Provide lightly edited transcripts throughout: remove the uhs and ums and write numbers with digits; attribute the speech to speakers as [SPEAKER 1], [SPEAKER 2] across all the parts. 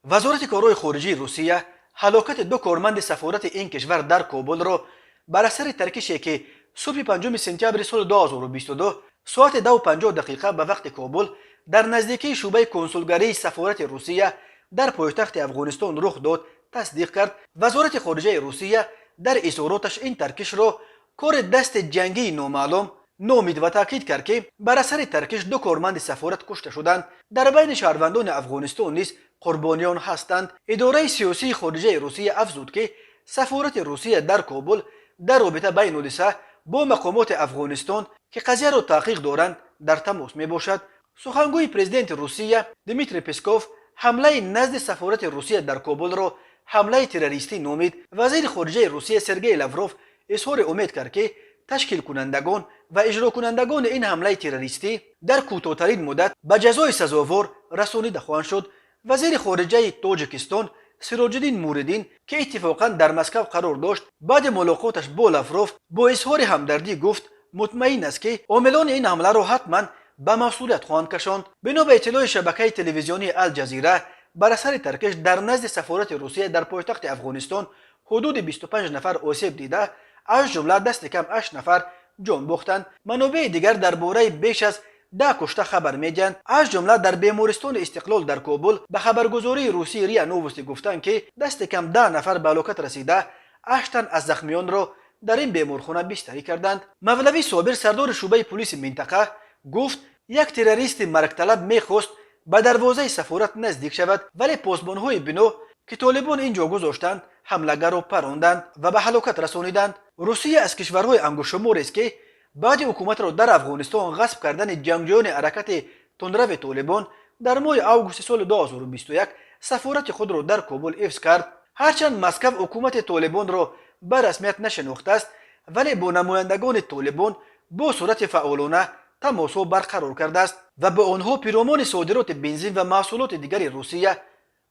[SPEAKER 1] وزارت کارهای خارجه روسیه هلاکت دو کارمند سفارت این کشور در کابل را بر اثر ترکشی که صبح 5 سپتامبر سال 2022 ساعت 2:50 به وقت کابل در نزدیکی شعبه کنسولگری سفارت روسیه در پایتخت افغانستان رخ داد تصدیق کرد. وزارت خارجه روسیه در اظهاراتش این ترکش را کار دست جنگی نامعلوم نامید و تاکید کرد که بر اثر ترکش دو کارمند سفارت کشته شدند. در بین شهروندان افغانستان نیز قربانیان هستند. اداره سیاسی خارجه روسیه افزود که سفارت روسیه در کابل در رابطه بین حادثه با مقامات افغانستان که قضیه را تحقیق دارند در تماس می باشد. سخنگوی پرزیدنت روسیه دیمیتری پسکوف حمله نزد سفارت روسیه در کابل را حمله تروریستی نامید. وزیر خارجه روسیه سرگئی لاوروف اظهار امید کرد که تشکیل کنندگان و اجرا کنندگان این حمله تروریستی در کوتاه‌ترین مدت به جزای سزاوار رسانیده خواهند شد. وزیر خارجه تاجیکستان سراجالدین موردین که اتفاقا در مسکو قرار داشت بعد ملاقاتش با لاوروف با اظهار همدردی گفت مطمئن است که عاملان این حمله را حتما به مسئولیت خواهند کشاند. بنا به اطلاع شبکه تلویزیونی الجزیره بر اثر ترکش در نزد سفارت روسیه در پایتخت افغانستان حدود 25 نفر آسیب دیده از جمله دست کم 8 نفر جان باختند. منابع دیگر درباره بیش از 10 کشته خبر میدهند. از جمله در بیمارستان استقلال در کابل به خبرگزاری روسی ریا نووستی گفتند که دست کم 10 نفر به هلاکت رسیده 8 تن از زخمیان را در این بیمارخانه بستری کردند. مولوی صابر سردار شعبه پلیس منطقه گفت یک تروریست مرگ طلب میخواست به دروازه سفارت نزدیک شود ولی پاسبان‌های بنا که طالبان اینجا گذاشتند حمله‌گر را پراندند و به هلاکت رسانیدند. روسیه از کشورهای انگشت‌شماری است که بعد حکومت را در افغانستان غصب کردن جنگجویان حرکت تندرو طالبان در ماه آگوست سال 2021 سفارت خود را در کابل حفظ کرد. هرچند مسکو حکومت طالبان را به رسمیت نشناخته است ولی با نمایندگان طالبان با صورت فعالانه تماس برقرار کرده است و با آنها پیرامون صادرات بنزین و محصولات دیگر روسیه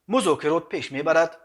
[SPEAKER 1] مذاکرات پیش میبرد.